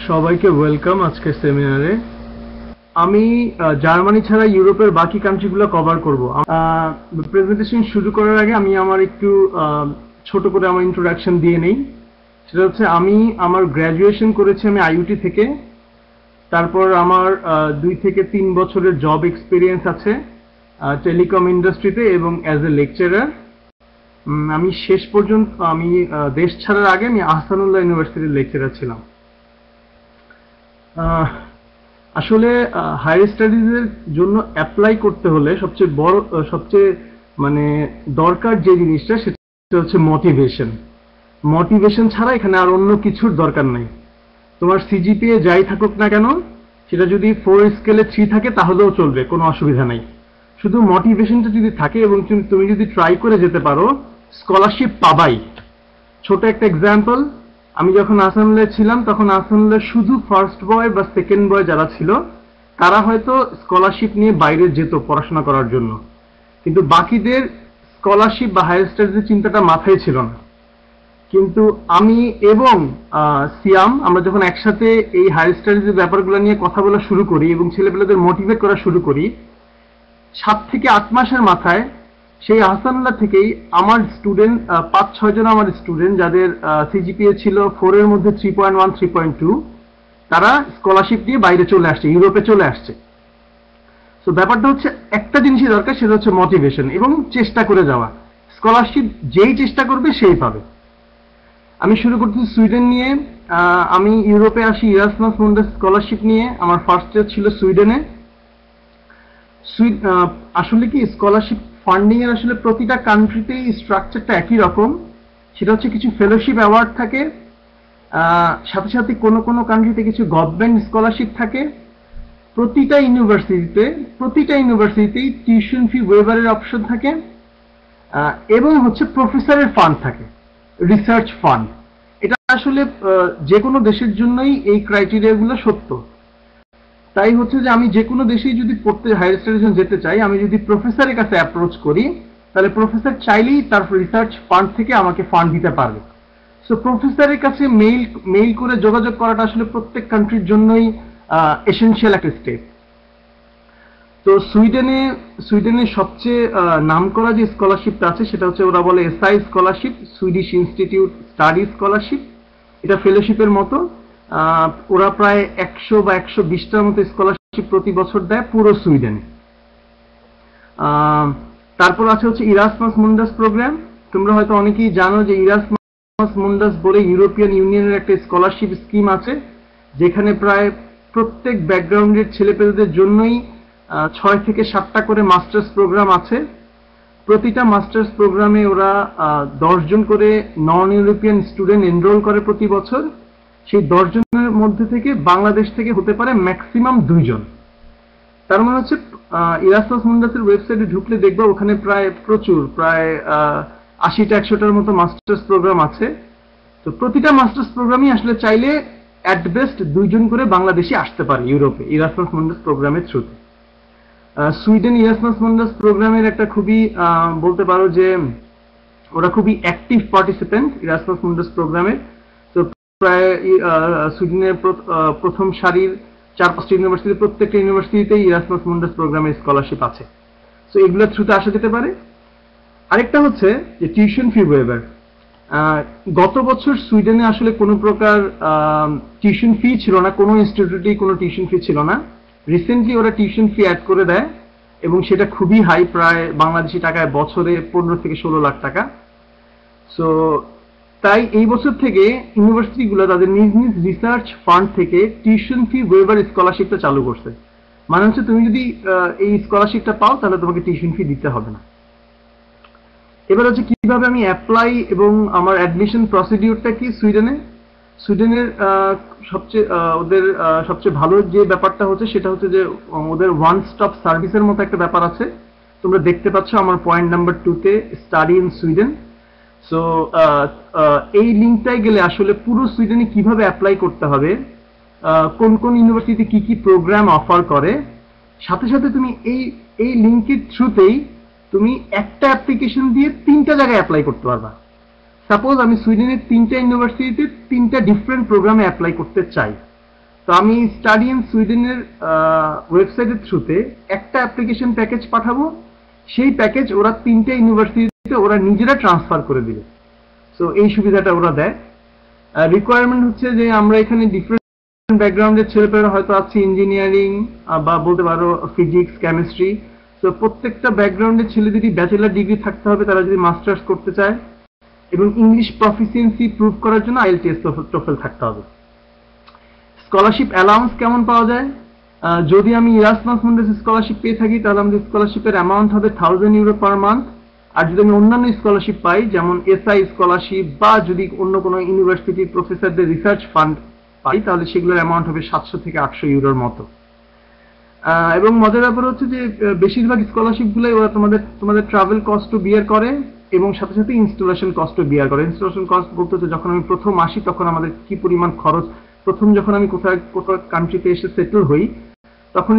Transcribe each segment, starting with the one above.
সবাইকে ওয়েলকাম আজকের সেমিনারে। আমি জার্মানি ছাড়া ইউরোপের বাকি কান্ট্রিগুলো কভার করব। প্রেজেন্টেশন শুরু করার আগে আমি আমার একটু ছোট করে আমার ইন্ট্রোডাকশন দিয়ে নেই। সেটা হচ্ছে আমি আমার গ্র্যাজুয়েশন করেছি আমি আইইউটি থেকে। তারপর আমার 2 থেকে 3 বছরের জব এক্সপিরিয়েন্স আছে টেলিকম ইন্ডাস্ট্রিতে এবং অ্যাজ এ লেকচারার। আমি শেষ পর্যন্ত দেশ ছাড়ার আগে আমি আহসানুল্লাহ ইউনিভার্সিটির লেকচারার ছিলাম। আসলে হায়ার স্টাডিজের জন্য অ্যাপ্লাই করতে হলে সবচেয়ে দরকার যে জিনিসটা সেটা হচ্ছে মোটিভেশন ছাড়া এখানে আর অন্য কিছুর দরকার নাই। তোমার সিজিপিএ যাই থাকুক না কেন, সেটা যদি 4 স্কেলে 3 থাকে তাহলেও চলবে, কোনো অসুবিধা নাই। শুধু মোটিভেশনটা যদি থাকে এবং তুমি যদি ট্রাই করে যেতে পারো, স্কলারশিপ পাবাই। ছোট একটা এক্সাম্পল, আমি যখন আসানুল্লাহ ছিলাম তখন আসানুল্লাহ শুধু ফার্স্ট বয় বা সেকেন্ড বয় যারা ছিল তারা হয়তো স্কলারশিপ নিয়ে বাইরে যেত পড়াশোনা করার জন্য, কিন্তু বাকিদের স্কলারশিপ বা হায়ার স্টাডিজের চিন্তাটা মাথায় ছিল না। কিন্তু আমি এবং সিয়াম আমরা যখন একসাথে এই হায়ার স্টাডিজের ব্যাপারগুলো নিয়ে কথা বলা শুরু করি এবং ছেলেপেলেদের মোটিভেট করা শুরু করি, 7 থেকে 8 মাসের মাথায় সেই আহসানুল্লাহ থেকেই আমার স্টুডেন্ট 5-6 জন আমার স্টুডেন্ট যাদের সিজিপিএ ছিল 4 এর মধ্যে 3.1 3.2, তারা স্কলারশিপ দিয়ে বাইরে চলে আসছে, ইউরোপে চলে আসছে। তো ব্যাপারটা হচ্ছে একটা জিনিসই দরকার, সেটা হচ্ছে মোটিভেশন এবং চেষ্টা করে যাওয়া। স্কলারশিপ যেই চেষ্টা করবে সেই পাবে। আমি শুরু করছি সুইডেন নিয়ে। আমি ইউরোপে আসি ইরাসমাস মুন্ডাস স্কলারশিপ নিয়ে। আমার ফার্স্ট ইয়ার ছিল সুইডেনে। আসলে কি স্কলারশিপ ফান্ডিং এর আসলে প্রতিটা কান্ট্রিতেই স্ট্রাকচারটা একই রকম। সেটা হচ্ছে কিছু ফেলোশিপ অ্যাওয়ার্ড থাকে, সাথে সাথে কোনো কান্ট্রিতে কিছু গভর্নমেন্ট স্কলারশিপ থাকে। প্রতিটা ইউনিভার্সিটিতেই টিউশন ফি ওয়েভারের অপশন থাকে এবং হচ্ছে প্রফেসরের ফান্ড থাকে, রিসার্চ ফান্ড। এটা আসলে যে কোনো দেশের জন্যই এই ক্রাইটেরিয়াগুলো সত্য। তাই হচ্ছে যে আমি যে কোনো দেশেই যদি পড়তে হায়ার স্টাডিজে যেতে চাই, আমি যদি প্রফেসরের কাছে অ্যাপ্রোচ করি, তাহলে প্রফেসর চাইলেই তার রিসার্চ ফান্ড থেকে আমাকে ফান্ড দিতে পারবে। সো প্রফেসরের কাছে মেইল করে যোগাযোগ করাটা আসলে প্রত্যেক কান্ট্রির জন্যই এসেনশিয়াল একটা স্টেপ। তো সুইডেনে সবচেয়ে নামকরা যে স্কলারশিপটা আছে সেটা হচ্ছে ওরা বলে SI scholarship, Swedish institute study scholarship. এটা ফেলোশিপের মতো। ওরা প্রায় 100 বা 120টার মতো স্কলারশিপ প্রতি বছর দেয় পুরো সুইডেনে। তারপর আছে হচ্ছে ইরাসমাস মুন্ডাস প্রোগ্রাম। তোমরা হয়তো অনেকেই জানো যে ইরাসমাস মুন্ডাস বলে ইউরোপিয়ান ইউনিয়নের একটা স্কলারশিপ স্কিম আছে, যেখানে প্রায় প্রত্যেক ব্যাকগ্রাউন্ডের ছেলেপেলেদের জন্যই 6 থেকে 7টা করে মাস্টার্স প্রোগ্রাম আছে। প্রতিটা মাস্টার্স প্রোগ্রামে ওরা 10 জন করে নন ইউরোপিয়ান স্টুডেন্ট এনরোল করে প্রতি বছর। সেই 10 জনের মধ্যে থেকে বাংলাদেশ থেকে হতে পারে ম্যাক্সিমাম 2 জন। তার মানে হচ্ছে ইরাসমাস মুন্ডাসের ওয়েবসাইটে ঢুকলে দেখবা ওখানে প্রায় 80টা 100টার মতো মাস্টার্স প্রোগ্রাম আছে। তো প্রতিটা মাস্টার্স প্রোগ্রামই আসলে চাইলে অ্যাট বেস্ট 2 জন করে বাংলাদেশি আসতে পারে ইউরোপে ইরাসমাস মুন্ডাস প্রোগ্রামের থ্রুতে। সুইডেন ইরাসমাস মুন্ডাস প্রোগ্রামের একটা খুবই বলতে পারো যে ওরা খুবই অ্যাক্টিভ পার্টিসিপেন্ট ইরাসমাস মুন্ডাস প্রোগ্রামে। তো প্রায় সুইডেনের প্রথম সারির 4-5টা ইউনিভার্সিটি, প্রত্যেকটা ইউনিভার্সিটিতেই ইরাসমাস মুন্ডাস প্রোগ্রামের স্কলারশিপ আছে। তো এগুলোর থ্রুতে আসা যেতে পারে। আরেকটা হচ্ছে যে টিউশন ফি ওয়েভার। গত বছর সুইডেনে আসলে কোনো প্রকার টিউশন ফি ছিল না, কোনো ইনস্টিটিউটেই কোনো টিউশন ফি ছিল না। রিসেন্টলি ওরা টিউশন ফি অ্যাড করে দেয় এবং সেটা খুবই হাই, প্রায় বাংলাদেশি টাকায় বছরে 15 থেকে 16 লাখ টাকা। সো তাই এই বছর থেকে ইউনিভার্সিটিগুলো তাদের নিজ নিজ রিসার্চ ফান্ড থেকে টিউশন ফি ওয়েভার স্কলারশিপটা চালু করছে। মানে হচ্ছে তুমি যদি এই স্কলারশিপটা পাও তাহলে তোমাকে টিউশন ফি দিতে হবে না। এবার হচ্ছে কিভাবে আমি অ্যাপ্লাই এবং আমার অ্যাডমিশন প্রসিডিউরটা কি। সুইডেনের সবচেয়ে ভালো যে ব্যাপারটা হচ্ছে সেটা হচ্ছে যে ওদের ওয়ান স্টপ সার্ভিসের মতো একটা ব্যাপার আছে। তোমরা দেখতে পাচ্ছ আমার পয়েন্ট নাম্বার 2-তে স্টাডি ইন সুইডেন। সো এই লিঙ্কটায় গেলে আসলে পুরো সুইডেনে কিভাবে অ্যাপ্লাই করতে হবে, কোন কোন ইউনিভার্সিটি কি কি প্রোগ্রাম অফার করে, সাথে সাথে তুমি এই লিঙ্কের থ্রুতেই তুমি একটা অ্যাপ্লিকেশন দিয়ে 3টা জায়গায় অ্যাপ্লাই করতে পারবা। সাপোজ আমি সুইডেনের 3টা ইউনিভার্সিটিতে 3টা ডিফারেন্ট প্রোগ্রামে অ্যাপ্লাই করতে চাই, তো আমি স্টাডি ইন সুইডেনের ওয়েবসাইটের থ্রুতে একটা অ্যাপ্লিকেশন প্যাকেজ পাঠাবো, সেই প্যাকেজ ওরা 3টে ইউনিভার্সিটিতে ওরা নিজেরা ট্রান্সফার করে দিবে। সো এই সুবিধাটা ওরা দেয়। রিকোয়ারমেন্ট হচ্ছে যে আমরা এখানে ডিফারেন্ট ব্যাকগ্রাউন্ডের ছেলেপেলেরা হয়তো আছে, ইঞ্জিনিয়ারিং বা বলতে পারো ফিজিক্স, কেমিস্ট্রি। তো প্রত্যেকটা ব্যাকগ্রাউন্ডের ছেলেদেরই ব্যাচেলার ডিগ্রি থাকতে হবে তারা যদি মাস্টার্স করতে চায়, এবং ইংলিশ প্রফিসিয়েন্সি প্রুভ করার জন্য IELTS টোফেল থাকতে হবে। স্কলারশিপ অ্যালাউন্স কেমন পাওয়া যায়? যদি আমি ইরাসমাস মুন্ডাস স্কলারশিপ পেয়ে থাকি তাহলে আমাদের স্কলারশিপের অ্যামাউন্ট হবে 1000 ইউরো পার মান্থ। আর যদি আমি অন্যান্য স্কলারশিপ পাই, যেমন SI স্কলারশিপ বা যদি অন্য কোনো ইউনিভার্সিটির প্রফেসরদের রিসার্চ ফান্ড পাই, তাহলে সেগুলোর অ্যামাউন্ট হবে 700 থেকে 800 ইউরোর মতো। এবং মজার ব্যাপার হচ্ছে যে বেশিরভাগ স্কলারশিপগুলোই ওরা তোমাদের ট্রাভেল কস্টও বিয়ার করে এবং সাথে সাথে ইনস্টলেশন কস্টও বিয়ার করে। ইনস্টলেশন কস্ট বলতে হচ্ছে যখন আমি প্রথম আসি তখন আমাদের কি পরিমাণ খরচ, প্রথম যখন আমি কোথাও কান্ট্রিতে এসে সেটেল হই তখন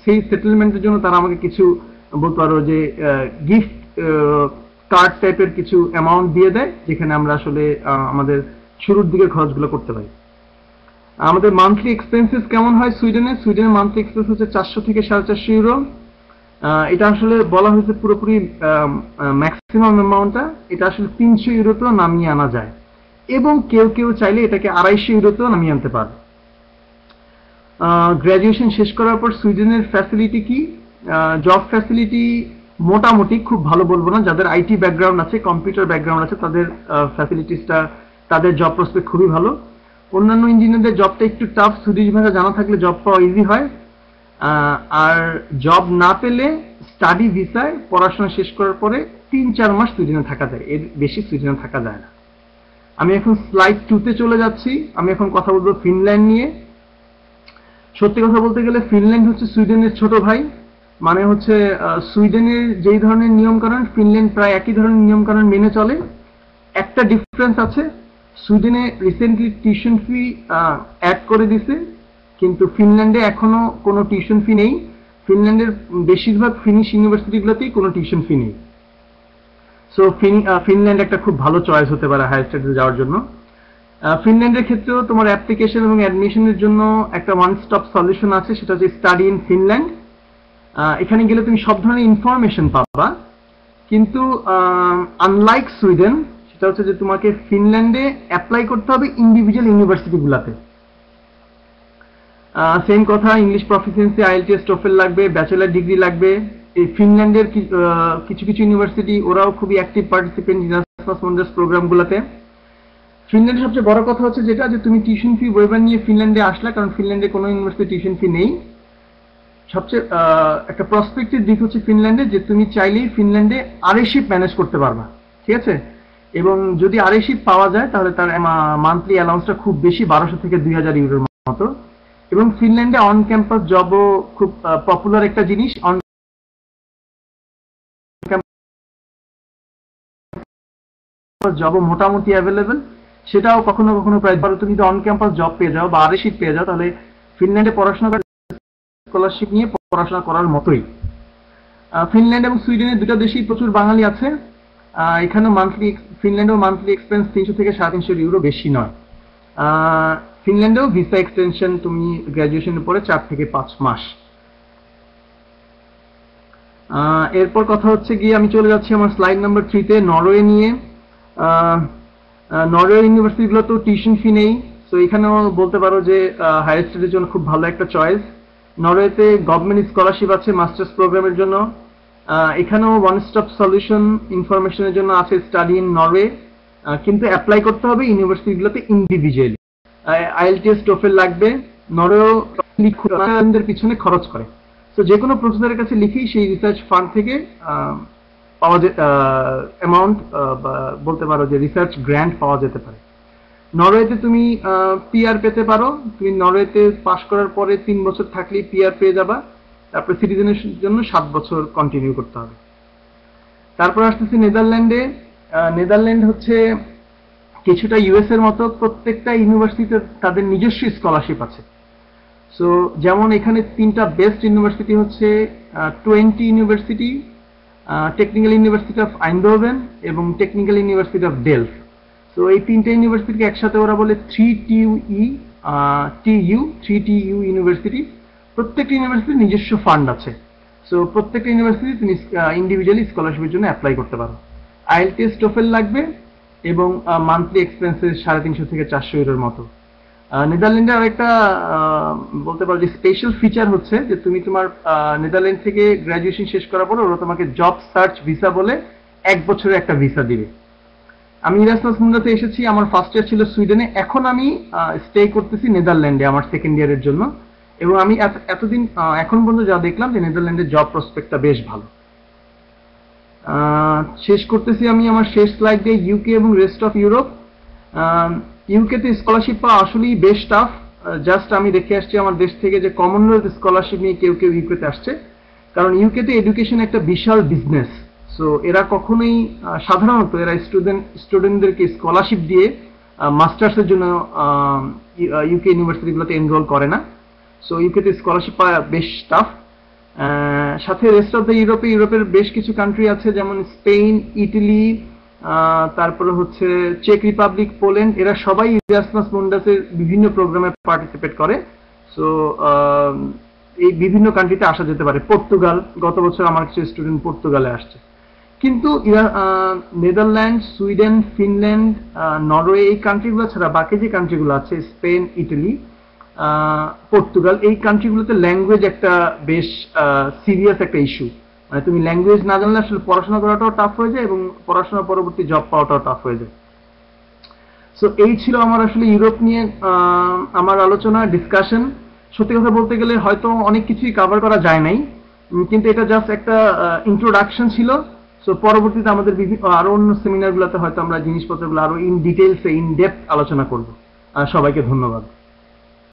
সেই সেটেলমেন্টের জন্য তারা আমাকে কিছু বলতে পারো যে গিফট কার্ড টাইপের কিছু অ্যামাউন্ট দিয়ে দেয়, যেখানে আমরা আসলে আমাদের শুরুর দিকের খরচগুলো করতে পারি। আমাদের মান্থলি এক্সপেন্সেস কেমন হয় সুইডেনের মান্থলি এক্সপেন্স হচ্ছে 400 থেকে 450 ইউরো। এটা আসলে বলা হয়েছে পুরোপুরি ম্যাক্সিমাম অ্যামাউন্টটা, এটা আসলে 300 ইউরোতেও নামিয়ে আনা যায়, এবং কেউ কেউ চাইলে এটাকে 250 ইউরোতেও নামিয়ে আনতে পারে। গ্র্যাজুয়েশন শেষ করার পর সুইডেনের ফ্যাসিলিটি কি? জব ফ্যাসিলিটি মোটামুটি, খুব ভালো বলবো না। যাদের IT ব্যাকগ্রাউন্ড আছে, কম্পিউটার ব্যাকগ্রাউন্ড আছে, তাদের ফ্যাসিলিটিসটা, তাদের জব প্রসপেক্ট খুবই ভালো। অন্যান্য ইঞ্জিনিয়ারদের জবটা একটু টাফ, সুইডিশ ভাষা জানা থাকলে জব পাওয়া ইজি হয়। আর জব না পেলে স্টাডি ভিসায় পড়াশোনা শেষ করার পরে 3-4 মাস সুইডেনে থাকা যায়, এর বেশি সুইডেনে থাকা যায় না। আমি এখন স্লাইড 2তে চলে যাচ্ছি। আমি এখন কথা বলবো ফিনল্যান্ড নিয়ে। সত্যি কথা বলতে গেলে ফিনল্যান্ড হচ্ছে সুইডেনের ছোট ভাই। মানে হচ্ছে সুইডেনের যেই ধরনের নিয়মকানুন ফিনল্যান্ড প্রায় একই ধরনের নিয়মকানুন মেনে চলে। একটা ডিফারেন্স আছে, সুইডেনে রিসেন্টলি টিউশন ফি অ্যাড করে দিছে, কিন্তু ফিনল্যান্ডে এখনো কোনো টিউশন ফি নেই। ফিনল্যান্ডের বেশিরভাগ ফিনিশ ইউনিভার্সিটিগুলোতেই কোনো টিউশন ফি নেই। সো ফিনল্যান্ড একটা খুব ভালো চয়েস হতে পারে হায়ার স্টাডিজে যাওয়ার জন্য। ফিনল্যান্ডের ক্ষেত্রেও তোমার অ্যাপ্লিকেশন এবং অ্যাডমিশনের জন্য একটা ওয়ান স্টপ সলিউশন আছে, সেটা হচ্ছে স্টাডি ইন ফিনল্যান্ড। এখানে গেলে তুমি সব ধরনের ইনফরমেশন পাবা, কিন্তু আনলাইক সুইডেন, সেটা হচ্ছে যে তোমাকে ফিনল্যান্ডে অ্যাপ্লাই করতে হবে ইন্ডিভিজুয়াল ইউনিভার্সিটিগুলোতে। সেম কথা, ইংলিশ প্রফিসিয়েন্সি, IELTS টোফেল লাগবে, ব্যাচেলার ডিগ্রি লাগবে। এই ফিনল্যান্ডের কিছু কিছু ইউনিভার্সিটি ওরাও খুবই অ্যাক্টিভ পার্টিসিপেন্ট ইরাসমাস মুন্ডাস প্রোগ্রামগুলোতে। ফিনল্যান্ডের সবচেয়ে বড় কথা হচ্ছে যেটা, যে তুমি টিউশন ফি ওয়েভার নিয়ে ফিনল্যান্ডে আসলা, কারণ ফিনল্যান্ডে কোনো ইউনিভার্সিটি টিউশন ফি নেই। সবচেয়ে একটা প্রসপেক্টিভ দিক হচ্ছে ফিনল্যান্ডে, যে তুমি চাইলেই ফিনল্যান্ডে আরএশিপ ম্যানেজ করতে পারবা, ঠিক আছে? এবং যদি আরএশিপ পাওয়া যায় তাহলে তার মান্থলি অ্যালাউন্সটা খুব বেশি, 1200 থেকে 2000 ইউরোর মতো। এবং ফিনল্যান্ডে অন ক্যাম্পাস জবও খুব পপুলার একটা জিনিস। অন ক্যাম্পাস জবও মোটামুটি অ্যাভেলেবেল, সেটাও কখনো কখনো প্রায়, ধরো তুমি যদি অন ক্যাম্পাস জব পেয়ে যাও বা আরএশিপ পেয়ে যাও, তাহলে ফিনল্যান্ডে পড়াশোনা করে স্কলারশিপ নিয়ে পড়াশোনা করার মতোই। ফিনল্যান্ড এবং সুইডেনের দুটো দেশেই প্রচুর বাঙালি আছে। এখানে ফিনল্যান্ডেও মান্থলি এক্সপেন্স 300 থেকে 350 ইউরো, বেশি নয়। ফিনল্যান্ডেও ভিসা এক্সটেনশন তুমি গ্র্যাজুয়েশনের পরে 4 থেকে 5 মাস। এরপর কথা হচ্ছে গিয়ে আমি চলে যাচ্ছি আমার স্লাইড নাম্বার 3তে, নরওয়ে নিয়ে। নরওয়ে ইউনিভার্সিটিগুলোতেও টিউশন ফি নেই, তো এখানেও বলতে পারো যে হায়ার স্টাডির জন্য খুব ভালো একটা চয়েস। নরওয়েতে গভর্নমেন্ট স্কলারশিপ আছে মাস্টার্স প্রোগ্রামের জন্য। এখানেও ওয়ান স্টপ সলিউশন ইনফরমেশনের জন্য আছে স্টাডি ইন নরওয়ে, কিন্তু অ্যাপ্লাই করতে হবে ইউনিভার্সিটিগুলোতে ইন্ডিভিজুয়ালি। IELTS টোফেল লাগবে। নরওয়েও পিছনে খরচ করে, তো যে কোনো প্রফেসরের কাছে লিখেই সেই রিসার্চ ফান্ড থেকে পাওয়া অ্যামাউন্ট বলতে পারো যে রিসার্চ গ্র্যান্ট পাওয়া যেতে পারে। নরওয়েতে তুমি PR পেতে পারো। তুমি নরওয়েতে পাস করার পরে 3 বছর থাকলেই PR পেয়ে যাবা। তারপরে সিটিজেনের জন্য 7 বছর কন্টিনিউ করতে হবে। তারপর আসতেছি নেদারল্যান্ডে। নেদারল্যান্ড হচ্ছে কিছুটা US এর মতো, প্রত্যেকটা ইউনিভার্সিটিতে তাদের নিজস্ব স্কলারশিপ আছে। সো যেমন এখানে 3টা বেস্ট ইউনিভার্সিটি হচ্ছে 20 ইউনিভার্সিটি, টেকনিক্যাল ইউনিভার্সিটি অফ আইনডোভেন এবং টেকনিক্যাল ইউনিভার্সিটি অফ ডেলফ। তো এই 3টে ইউনিভার্সিটিকে একসাথে ওরা বলে 3TUE, TU ইউনিভার্সিটি, প্রত্যেকটা ইউনিভার্সিটির নিজস্ব ফান্ড আছে। সো প্রত্যেকটা ইউনিভার্সিটি তুমি ইন্ডিভিজুয়ালি স্কলারশিপের জন্য অ্যাপ্লাই করতে পারো। IELTS টোফেল লাগবে এবং মান্থলি এক্সপেন্সেস 350 থেকে 400 ইউরোর মতো। নেদারল্যান্ডে আরেকটা বলতে পারো যে স্পেশাল ফিচার হচ্ছে যে তুমি তোমার নেদারল্যান্ড থেকে গ্র্যাজুয়েশন শেষ করার পর ওরা তোমাকে জব সার্চ ভিসা বলে 1 বছরের একটা ভিসা দিবে। আমি ইরাসমাস মুন্ডাতে এসেছি, আমার ফার্স্ট ইয়ার ছিল সুইডেনে, এখন আমি স্টে করতেছি নেদারল্যান্ডে আমার সেকেন্ড ইয়ারের জন্য। এবং আমি এতদিন এখন পর্যন্ত যা দেখলাম যে নেদারল্যান্ডের জব প্রসপেক্টটা বেশ ভালো। শেষ করতেছি আমি আমার শেষ স্লাইড দিয়ে ইউকে এবং রেস্ট অফ ইউরোপ। ইউকেতে স্কলারশিপ পাওয়া আসলেই বেশ টাফ। জাস্ট আমি দেখে আসছি আমার দেশ থেকে যে কমনওয়েলথ স্কলারশিপ নিয়ে কেউ কেউ ইউকেতে আসছে, কারণ ইউকেতে এডুকেশন একটা বিশাল বিজনেস। সো এরা কখনোই সাধারণত এরা স্টুডেন্টদেরকে স্কলারশিপ দিয়ে মাস্টার্সের জন্য ইউকে ইউনিভার্সিটিগুলোতে এনরোল করে না। সো ইউকেতে স্কলারশিপ পাওয়া বেশ টাফ। সাথে রেস্ট অফ দ্য ইউরোপের বেশ কিছু কান্ট্রি আছে, যেমন স্পেন, ইটালি, তারপরে হচ্ছে চেক রিপাবলিক, পোল্যান্ড, এরা সবাই ইরাসমাস মুন্ডাসের বিভিন্ন প্রোগ্রামে পার্টিসিপেট করে। সো এই বিভিন্ন কান্ট্রিতে আসা যেতে পারে। পর্তুগাল, গত বছর আমার কিছু স্টুডেন্ট পর্তুগালে আসছে। কিন্তু নেদারল্যান্ড, সুইডেন, ফিনল্যান্ড, নরওয়ে, এই কান্ট্রিগুলো ছাড়া বাকি যে কান্ট্রিগুলো আছে স্পেন, ইটালি, পর্তুগাল, এই কান্ট্রিগুলোতে ল্যাঙ্গুয়েজ একটা বেশ সিরিয়াস একটা ইস্যু। মানে তুমি ল্যাঙ্গুয়েজ না জানলে আসলে পড়াশোনা করাটাও টাফ হয়ে যায় এবং পড়াশোনা পরবর্তী জব পাওয়াটাও টাফ হয়ে যায়। সো এই ছিল আমার আসলে ইউরোপ নিয়ে আমার আলোচনা, ডিসকাশন। সত্যি কথা বলতে গেলে হয়তো অনেক কিছুই কভার করা যায় নাই, কিন্তু এটা জাস্ট একটা ইন্ট্রোডাকশন ছিল। সো পরবর্তীতে আমাদের আরো অন্য সেমিনারগুলোতে হয়তো আমরা জিনিসপত্রগুলো আরো ইন ডিটেলসে ইন ডেপথ আলোচনা করব। সবাইকে ধন্যবাদ।